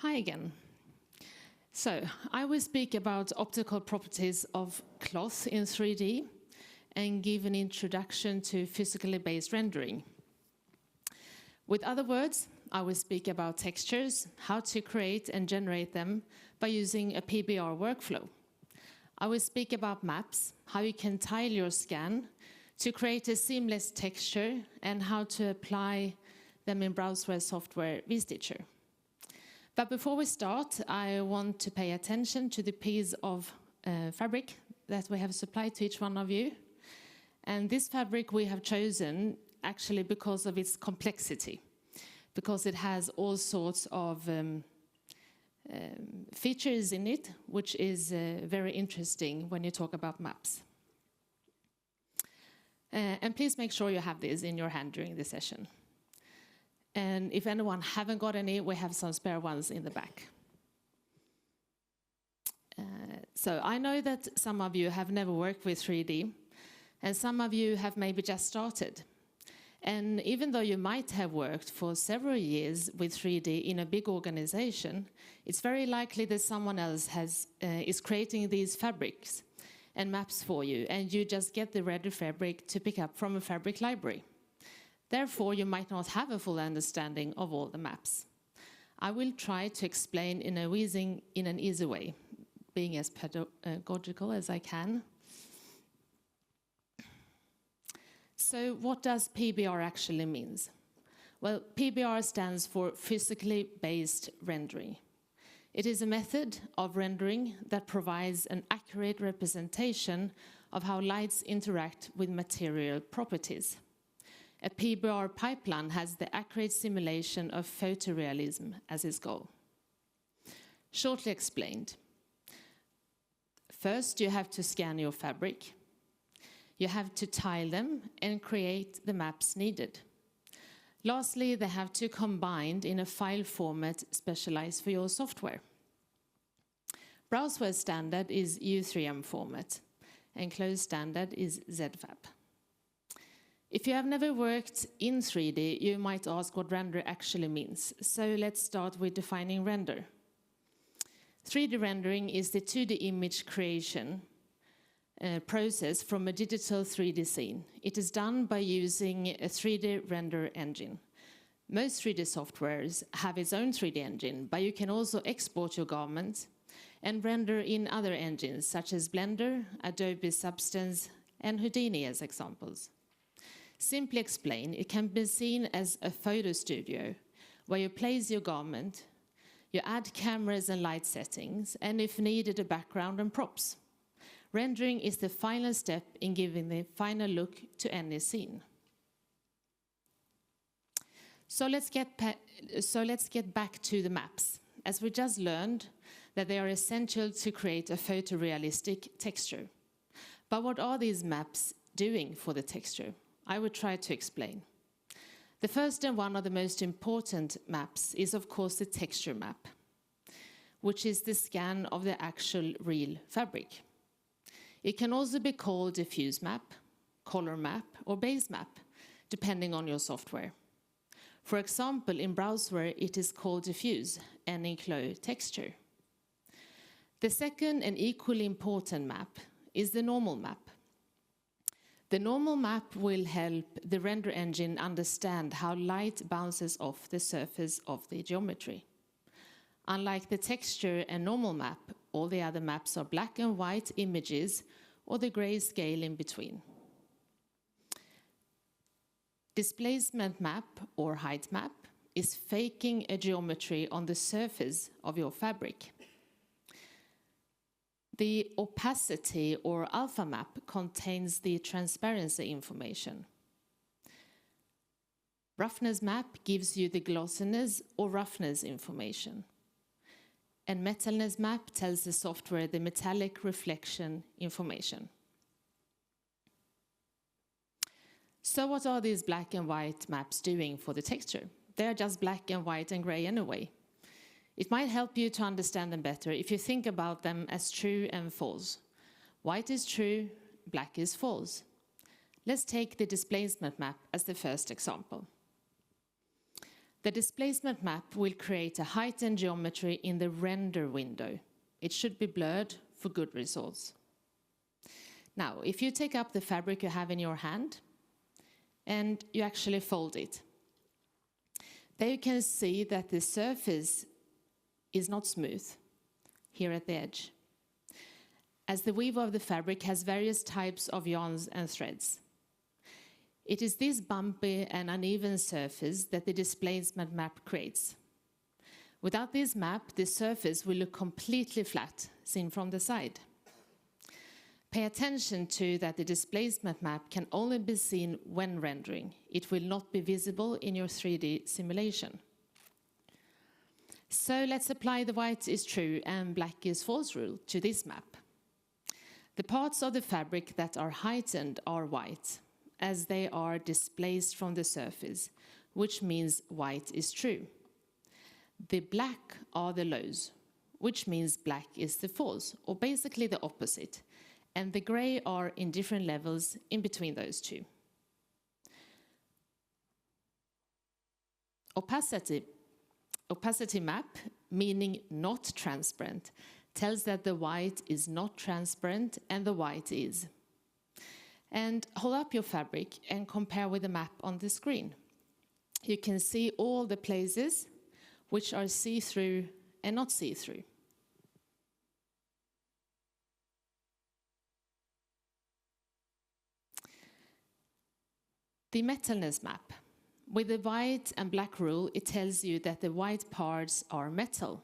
Hi again. So, I will speak about optical properties of cloth in 3D and give an introduction to physically based rendering. With other words, I will speak about textures, how to create and generate them by using a PBR workflow. I will speak about maps, how you can tile your scan to create a seamless texture and how to apply them in browser software vStitcher. But before we start, I want to pay attention to the piece of fabric that we have supplied to each one of you. And this fabric we have chosen actually because of its complexity, because it has all sorts of features in it, which is very interesting when you talk about maps. And please make sure you have this in your hand during the session. And if anyone haven't got any, we have some spare ones in the back. So I know that some of you have never worked with 3D, and some of you have maybe just started. And even though you might have worked for several years with 3D in a big organization, it's very likely that someone else is creating these fabrics and maps for you, and you just get the ready fabric to pick up from a fabric library. Therefore, you might not have a full understanding of all the maps. I will try to explain in an easy way, being as pedagogical as I can. So what does PBR actually mean? Well, PBR stands for physically based rendering. It is a method of rendering that provides an accurate representation of how lights interact with material properties. A PBR pipeline has the accurate simulation of photorealism as its goal. Shortly explained, first you have to scan your fabric. You have to tile them and create the maps needed. Lastly, they have to combine in a file format specialized for your software. Browser standard is U3M format, and closed standard is ZFAB. If you have never worked in 3D, you might ask what render actually means. So let's start with defining render. 3D rendering is the 2D image creation process from a digital 3D scene. It is done by using a 3D render engine. Most 3D softwares have its own 3D engine, but you can also export your garment and render in other engines, such as Blender, Adobe Substance, and Houdini as examples. Simply explained, it can be seen as a photo studio where you place your garment, you add cameras and light settings, and if needed, a background and props. Rendering is the final step in giving the final look to any scene. So let's get back to the maps, as we just learned that they are essential to create a photorealistic texture. But what are these maps doing for the texture? I will try to explain. The first and one of the most important maps is, of course, the texture map, which is the scan of the actual real fabric. It can also be called diffuse map, color map, or base map, depending on your software. For example, in browser, it is called diffuse and include texture. The second and equally important map is the normal map. The normal map will help the render engine understand how light bounces off the surface of the geometry. Unlike the texture and normal map, all the other maps are black and white images or the gray scale in between. Displacement map or height map is faking a geometry on the surface of your fabric. The opacity or alpha map contains the transparency information. Roughness map gives you the glossiness or roughness information. And metalness map tells the software the metallic reflection information. So what are these black and white maps doing for the texture? They're just black and white and gray anyway. It might help you to understand them better if you think about them as true and false. White is true, black is false. Let's take the displacement map as the first example. The displacement map will create a height and geometry in the render window. It should be blurred for good results. Now, if you take up the fabric you have in your hand and you actually fold it, there you can see that the surface is not smooth here at the edge, as the weave of the fabric has various types of yarns and threads. It is this bumpy and uneven surface that the displacement map creates. Without this map, the surface will look completely flat, seen from the side. Pay attention to that the displacement map can only be seen when rendering. It will not be visible in your 3D simulation. So let's apply the white is true and black is false rule to this map. The parts of the fabric that are heightened are white, as they are displaced from the surface, which means white is true. The black are the lows, which means black is the false, or basically the opposite, and the grey are in different levels in between those two. Opacity map, meaning not transparent, tells that the white is not transparent and the white is. And hold up your fabric and compare with the map on the screen. You can see all the places which are see-through and not see-through. The metalness map. With the white and black rule, it tells you that the white parts are metal.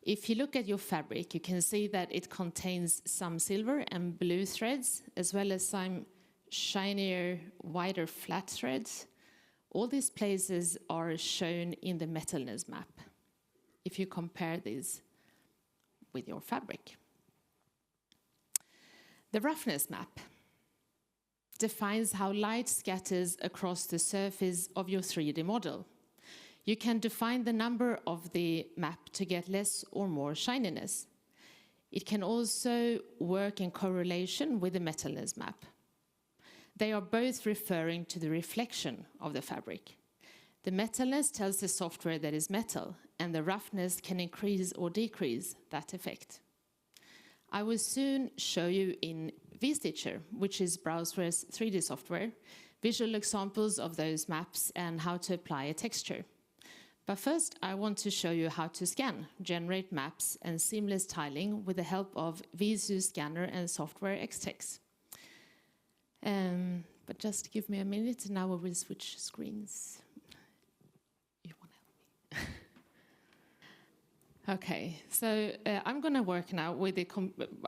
If you look at your fabric, you can see that it contains some silver and blue threads, as well as some shinier, wider flat threads. All these places are shown in the metalness map, if you compare these with your fabric. The roughness map defines how light scatters across the surface of your 3D model. You can define the number of the map to get less or more shininess. It can also work in correlation with the metalness map. They are both referring to the reflection of the fabric. The metalness tells the software that is metal, and the roughness can increase or decrease that effect. I will soon show you in vStitcher, which is Browserware's 3D software, visual examples of those maps and how to apply a texture. But first, I want to show you how to scan, generate maps, and seamless tiling with the help of Visu Scanner and Software XTeX. But just give me a minute, now we will switch screens. You want to help me? Okay, so I'm going to work now with the...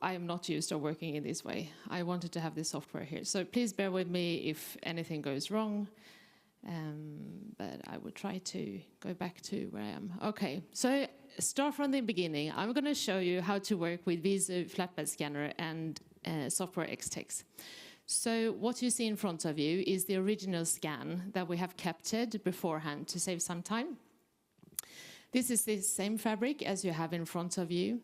I am not used to working in this way. I wanted to have this software here. So please bear with me if anything goes wrong. But I will try to go back to where I am. Okay, so start from the beginning. I'm going to show you how to work with Visu Flatbed Scanner and Software XTeX. So what you see in front of you is the original scan that we have captured beforehand to save some time. This is the same fabric as you have in front of you.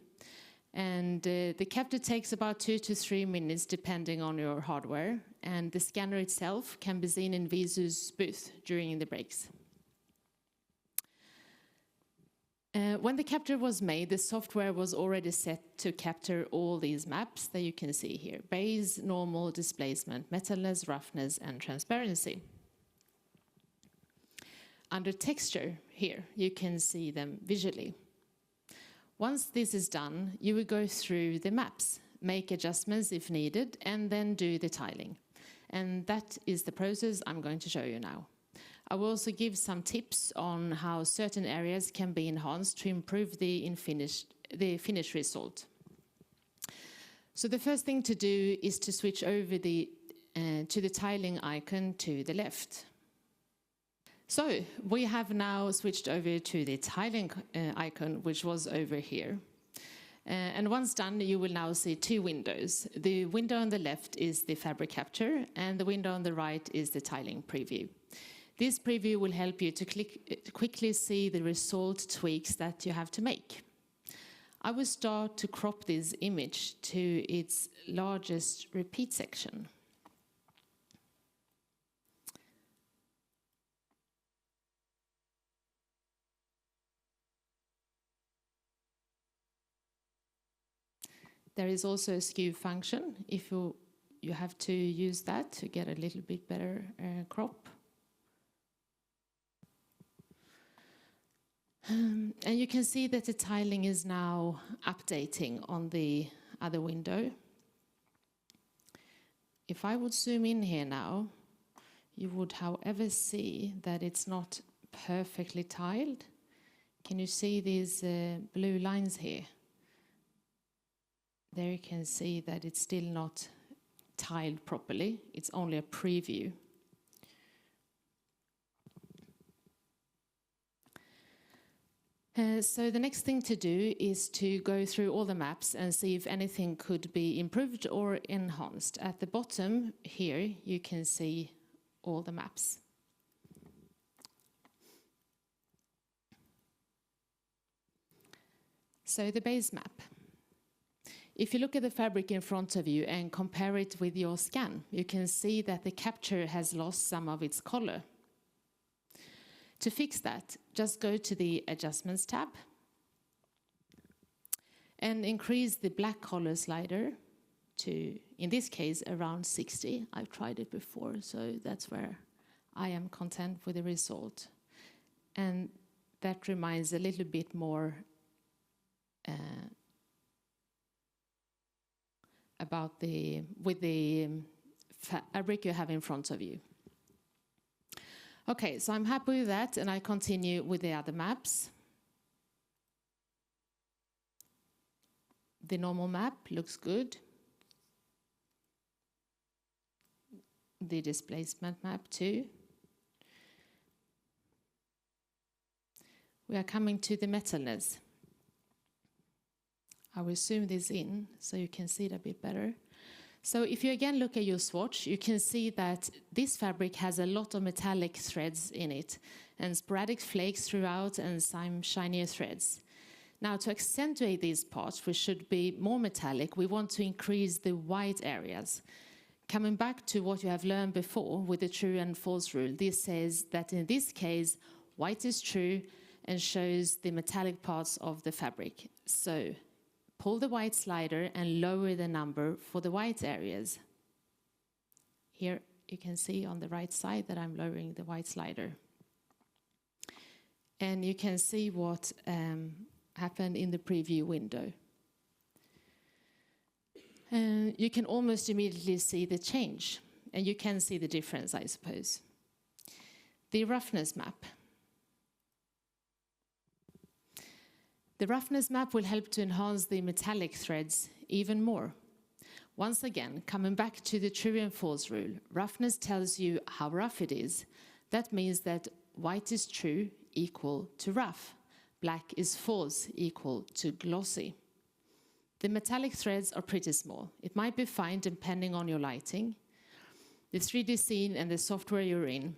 And the capture takes about 2 to 3 minutes depending on your hardware, and the scanner itself can be seen in Visu's booth during the breaks. When the capture was made, the software was already set to capture all these maps that you can see here: base, normal, displacement, metalness, roughness, and transparency. Under texture here, you can see them visually. Once this is done, you will go through the maps, make adjustments if needed, and then do the tiling. And that is the process I'm going to show you now. I will also give some tips on how certain areas can be enhanced to improve the finished result. So the first thing to do is to switch over to the tiling icon to the left. So we have now switched over to the tiling icon, which was over here. And once done, you will now see 2 windows. The window on the left is the fabric capture, and the window on the right is the tiling preview. This preview will help you to quickly see the result tweaks that you have to make. I will start to crop this image to its largest repeat section. There is also a skew function if you have to use that to get a little bit better crop. And you can see that the tiling is now updating on the other window. If I would zoom in here now, you would, however, see that it's not perfectly tiled. Can you see these blue lines here? There you can see that it's still not tiled properly. It's only a preview. So the next thing to do is to go through all the maps and see if anything could be improved or enhanced. At the bottom here, you can see all the maps. So the base map. If you look at the fabric in front of you and compare it with your scan, you can see that the capture has lost some of its color. To fix that, just go to the Adjustments tab and increase the black color slider to, in this case, around 60. I've tried it before, so that's where I am content with the result. And that reminds a little bit more about the fabric you have in front of you. Okay, so I'm happy with that, and I continue with the other maps. The normal map looks good. The displacement map too. We are coming to the metalness. I will zoom this in so you can see it a bit better. So if you again look at your swatch, you can see that this fabric has a lot of metallic threads in it and sporadic flakes throughout and some shinier threads. Now, to accentuate these parts, which should be more metallic, we want to increase the white areas. Coming back to what you have learned before with the true and false rule, this says that in this case, white is true and shows the metallic parts of the fabric. So pull the white slider and lower the number for the white areas. Here you can see on the right side that I'm lowering the white slider. And you can see what happened in the preview window. You can almost immediately see the change, and you can see the difference, I suppose. The roughness map. The roughness map will help to enhance the metallic threads even more. Once again, coming back to the true and false rule, roughness tells you how rough it is. That means that white is true equal to rough. Black is false equal to glossy. The metallic threads are pretty small. It might be fine depending on your lighting, the 3D scene and the software you're in.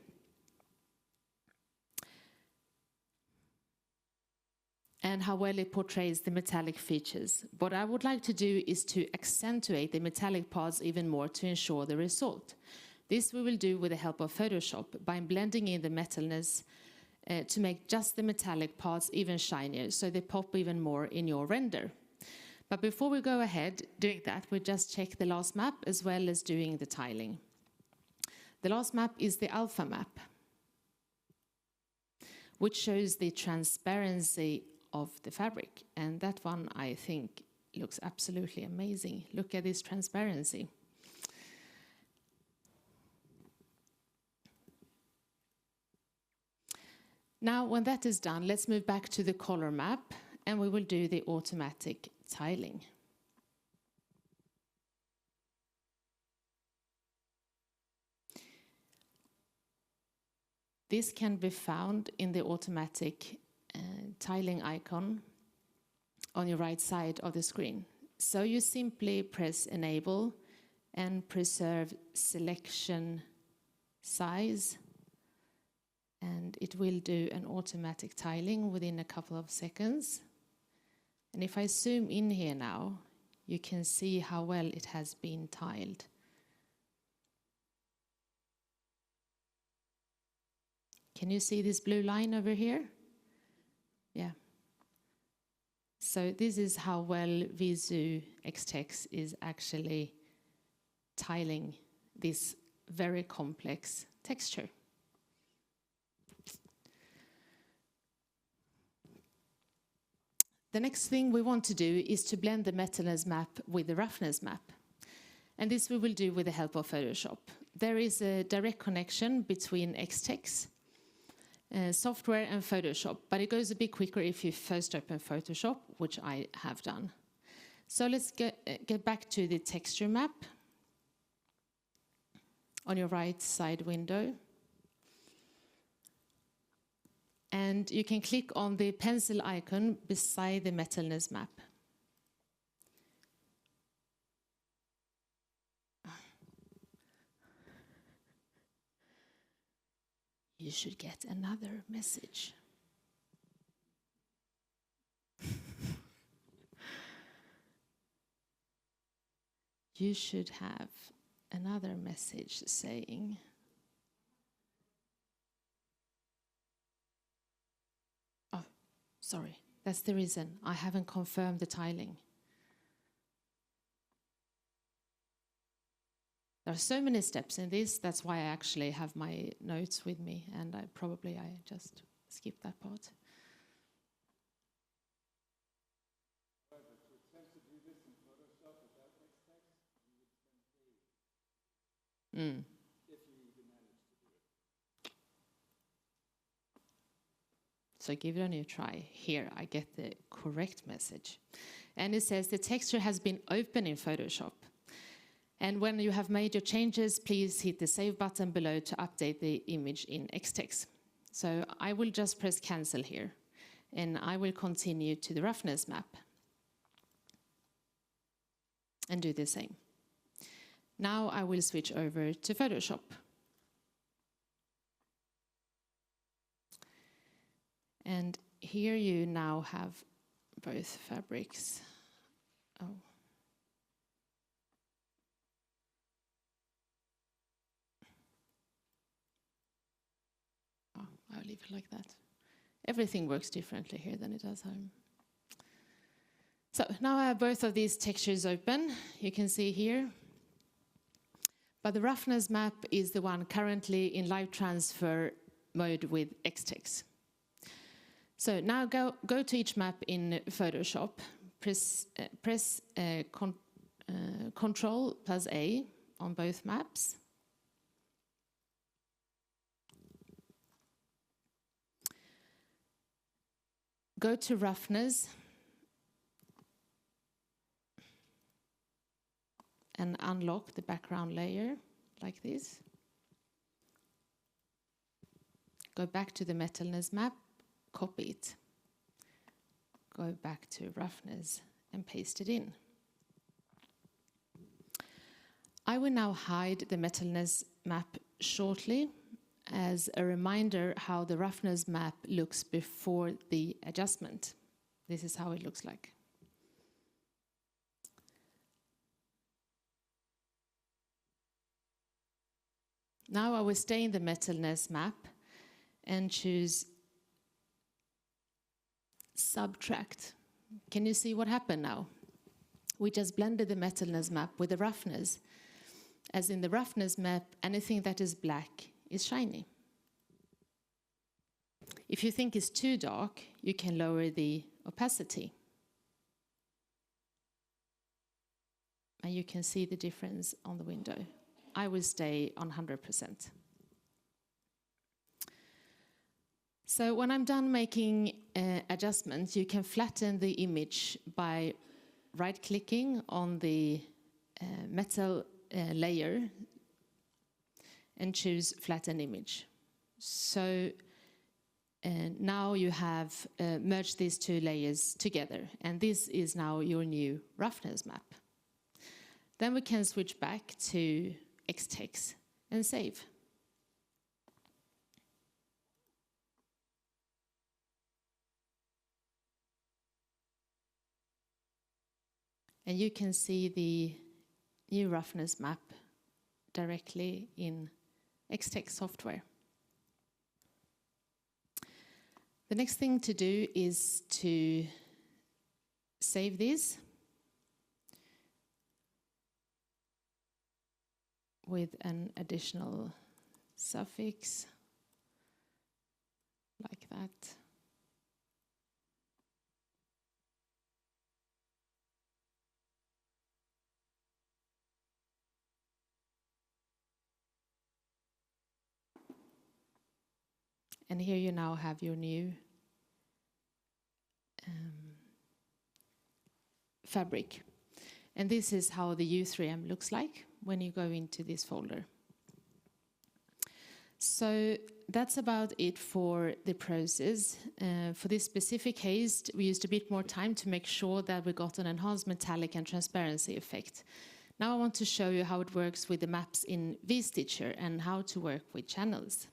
And how well it portrays the metallic features. What I would like to do is to accentuate the metallic parts even more to ensure the result. This we will do with the help of Photoshop by blending in the metalness to make just the metallic parts even shinier, so they pop even more in your render. But before we go ahead doing that, we just check the last map as well as doing the tiling. The last map is the alpha map, which shows the transparency of the fabric, and that one I think looks absolutely amazing. Look at this transparency. Now, when that is done, let's move back to the color map, and we will do the automatic tiling. This can be found in the automatic tiling icon on your right side of the screen. So you simply press Enable and preserve selection size, and it will do an automatic tiling within a couple of seconds. And if I zoom in here now, you can see how well it has been tiled. Can you see this blue line over here? Yeah. So this is how well Visu Xtex is actually tiling this very complex texture. The next thing we want to do is to blend the metalness map with the roughness map. And this we will do with the help of Photoshop. There is a direct connection between Xtex software and Photoshop, but it goes a bit quicker if you first open Photoshop, which I have done. So let's get back to the texture map on your right side window. And you can click on the pencil icon beside the metalness map. You should get another message. You should have another message saying, oh, sorry, that's the reason. I haven't confirmed the tiling. There are so many steps in this, that's why I actually have my notes with me, and I just skipped that part. Mm. So give it a new try. Here I get the correct message. And it says the texture has been open in Photoshop. And when you have made your changes, please hit the save button below to update the image in Xtex. So I will just press cancel here, and I will continue to the roughness map and do the same. Now I will switch over to Photoshop. And here you now have both fabrics. Oh. I'll leave it like that. Everything works differently here than it does home. So now I have both of these textures open. You can see here. But the roughness map is the one currently in live transfer mode with Xtex. So now go to each map in Photoshop. Press Control plus A on both maps. Go to roughness and unlock the background layer like this. Go back to the metalness map, copy it. Go back to roughness and paste it in. I will now hide the metalness map shortly as a reminder how the roughness map looks before the adjustment. This is how it looks like. Now I will stay in the metalness map and choose subtract. Can you see what happened now? We just blended the metalness map with the roughness. As in the roughness map, anything that is black is shiny. If you think it's too dark, you can lower the opacity. And you can see the difference on the window. I will stay on 100%. So when I'm done making adjustments, you can flatten the image by right-clicking on the metal layer and choose flatten image. So now you have merged these two layers together, and this is now your new roughness map. Then we can switch back to Xtex and save. And you can see the new roughness map directly in Xtex software. The next thing to do is to save this with an additional suffix like that. And here you now have your new fabric. And this is how the U3M looks like when you go into this folder. So that's about it for the process. For this specific case, we used a bit more time to make sure that we got an enhanced metallic and transparency effect. Now I want to show you how it works with the maps in vStitcher and how to work with channels.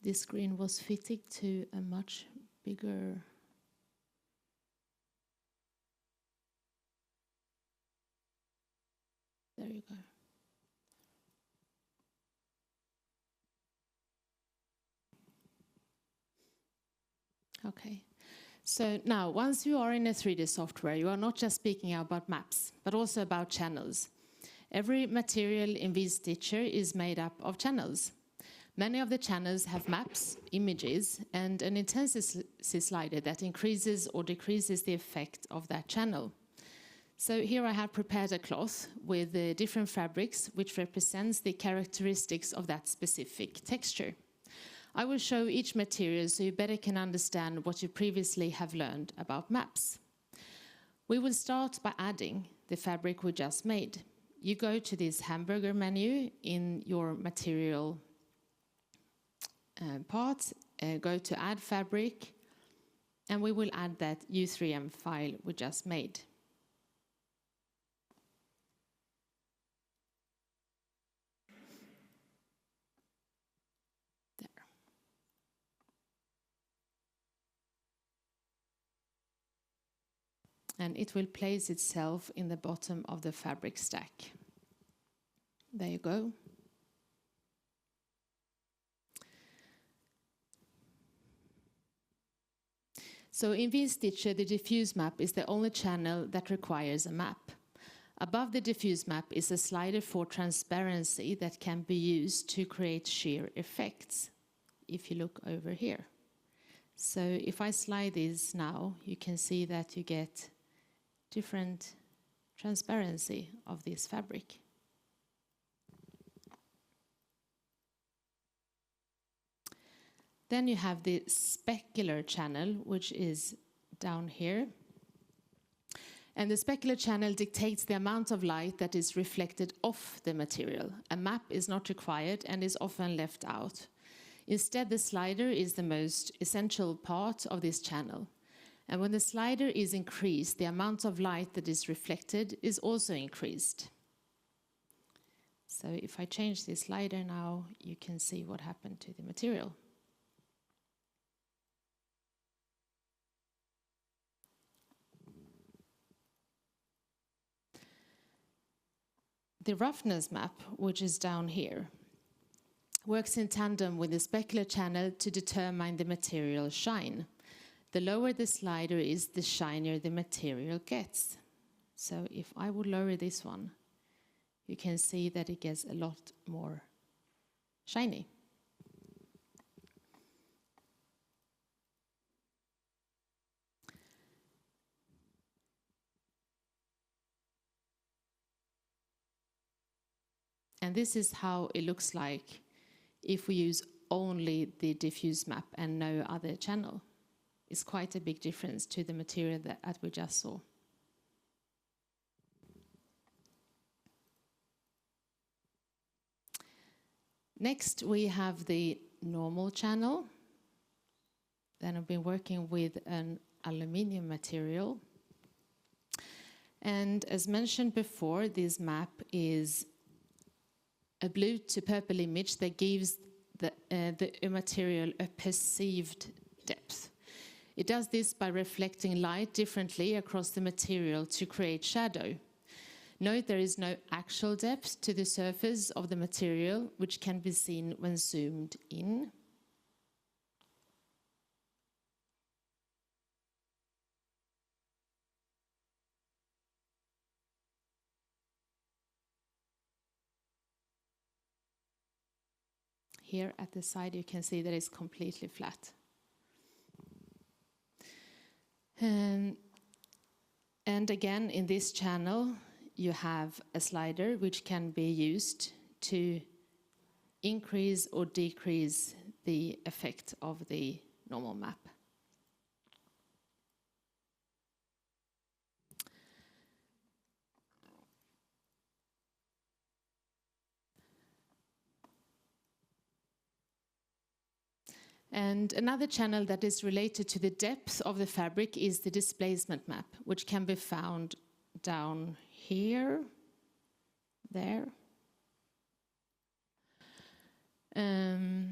This screen was fitting to a much bigger. There you go. Okay. So now, once you are in a 3D software, you are not just speaking about maps, but also about channels. Every material in vStitcher is made up of channels. Many of the channels have maps, images, and an intensity slider that increases or decreases the effect of that channel. So here I have prepared a cloth with different fabrics, which represents the characteristics of that specific texture. I will show each material so you better can understand what you previously have learned about maps. We will start by adding the fabric we just made. You go to this hamburger menu in your material part, go to add fabric, and we will add that U3M file we just made. There. And it will place itself in the bottom of the fabric stack. There you go. So in vStitcher, the diffuse map is the only channel that requires a map. Above the diffuse map is a slider for transparency that can be used to create shear effects, if you look over here. So if I slide this now, you can see that you get different transparency of this fabric. Then you have the specular channel, which is down here. And the specular channel dictates the amount of light that is reflected off the material. A map is not required and is often left out. Instead, the slider is the most essential part of this channel. And when the slider is increased, the amount of light that is reflected is also increased. So if I change the slider now, you can see what happened to the material. The roughness map, which is down here, works in tandem with the specular channel to determine the material shine. The lower the slider is, the shinier the material gets. So if I would lower this one, you can see that it gets a lot more shiny. And this is how it looks like if we use only the diffuse map and no other channel. It's quite a big difference to the material that we just saw. Next, we have the normal channel. Then I've been working with an aluminium material. And as mentioned before, this map is a blue to purple image that gives the material a perceived depth. It does this by reflecting light differently across the material to create shadow. Note there is no actual depth to the surface of the material, which can be seen when zoomed in. Here at the side you can see that it's completely flat. And again, in this channel you have a slider which can be used to increase or decrease the effect of the normal map. And another channel that is related to the depth of the fabric is the displacement map, which can be found down here, there. Here.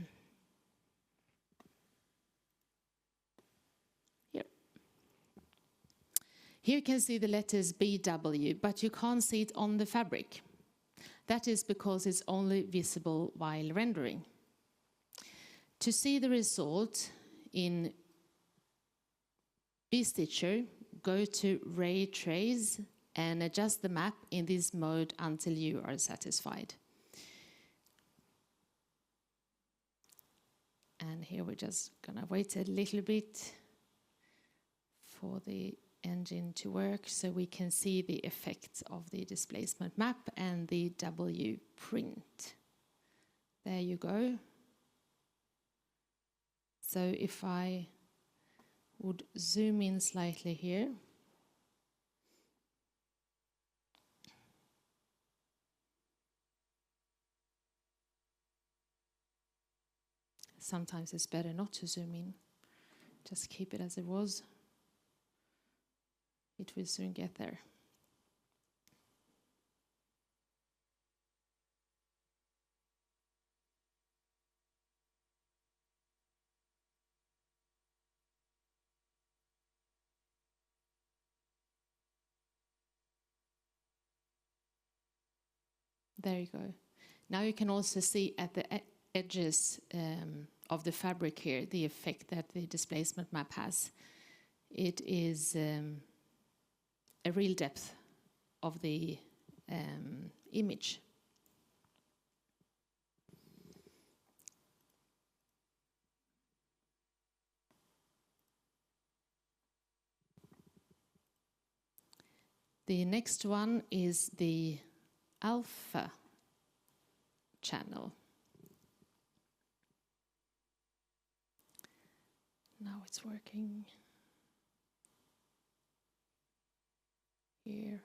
Here you can see the letters BW, but you can't see it on the fabric. That is because it's only visible while rendering. To see the result in B-Stitcher, go to Ray Trace and adjust the map in this mode until you are satisfied. And here we're just gonna wait a little bit for the engine to work so we can see the effects of the displacement map and the W print. There you go. So if I would zoom in slightly here, sometimes it's better not to zoom in, just keep it as it was. It will soon get there. There you go. Now you can also see at the edges of the fabric here the effect that the displacement map has. It is a real depth of the image. The next one is the alpha channel. Now it's working. Here.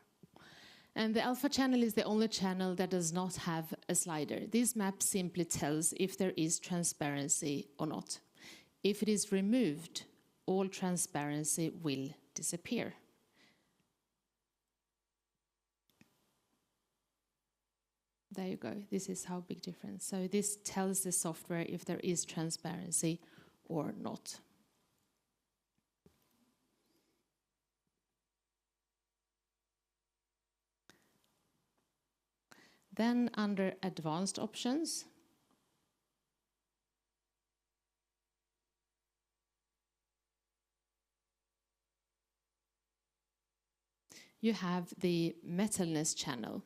And the alpha channel is the only channel that does not have a slider. This map simply tells if there is transparency or not. If it is removed, all transparency will disappear. There you go. This is how big difference. So this tells the software if there is transparency or not. Then under advanced options, you have the metalness channel.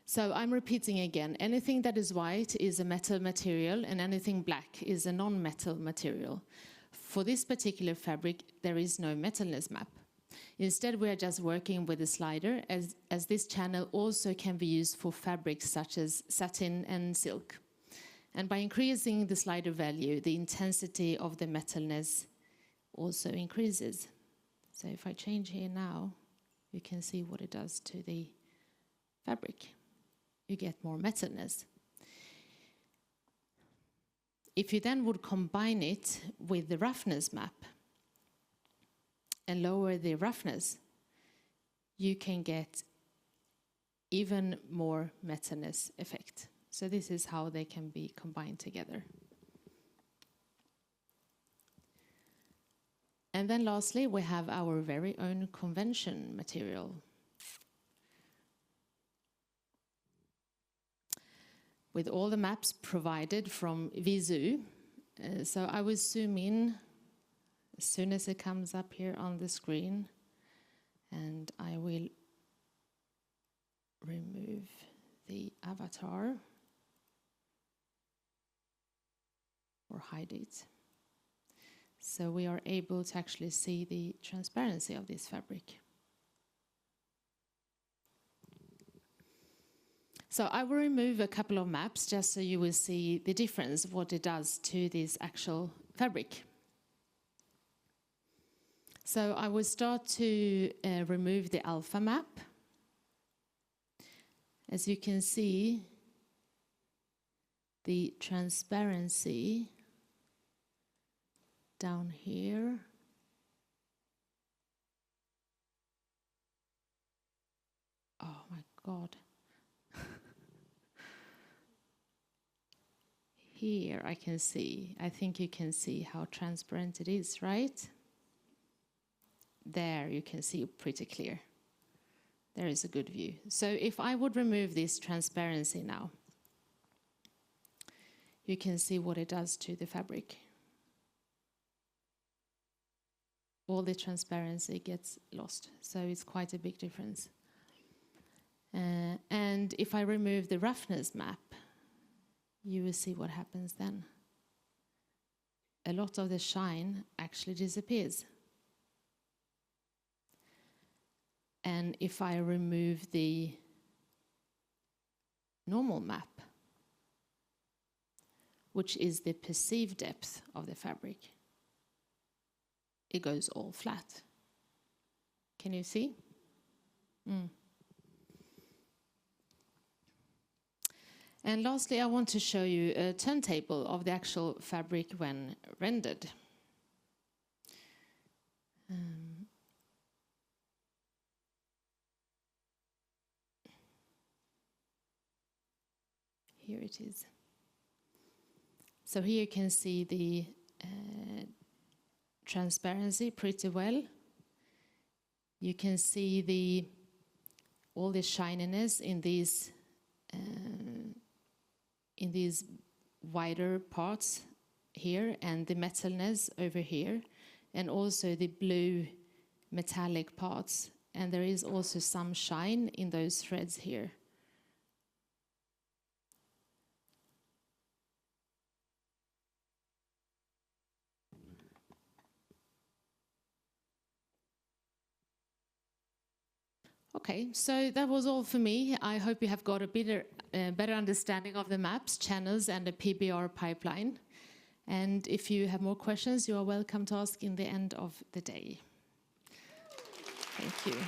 So I'm repeating again, anything that is white is a metal material and anything black is a non-metal material. For this particular fabric, there is no metalness map. Instead, we are just working with a slider, as this channel also can be used for fabrics such as satin and silk. And by increasing the slider value, the intensity of the metalness also increases. So if I change here now, you can see what it does to the fabric. You get more metalness. If you then would combine it with the roughness map and lower the roughness, you can get even more metalness effect. So this is how they can be combined together. And then lastly, we have our very own convention material. With all the maps provided from Visu. So I will zoom in as soon as it comes up here on the screen. And I will remove the avatar or hide it. So we are able to actually see the transparency of this fabric. So I will remove a couple of maps just so you will see the difference of what it does to this actual fabric. So I will start to remove the alpha map. As you can see, the transparency down here oh my God. Here I can see, I think you can see how transparent it is, right? There you can see pretty clear. There is a good view. So if I would remove this transparency now, you can see what it does to the fabric. All the transparency gets lost, so it's quite a big difference. And if I remove the roughness map, you will see what happens then. A lot of the shine actually disappears. And if I remove the normal map, which is the perceived depth of the fabric, it goes all flat. Can you see? And lastly, I want to show you a turntable of the actual fabric when rendered. Here it is. So here you can see the transparency pretty well. You can see all the shininess in these wider parts here, and the metalness over here, and also the blue metallic parts. And there is also some shine in those threads here. Okay, so that was all for me. I hope you have got a better understanding of the maps, channels, and the PBR pipeline. And if you have more questions, you are welcome to ask in the end of the day. Thank you.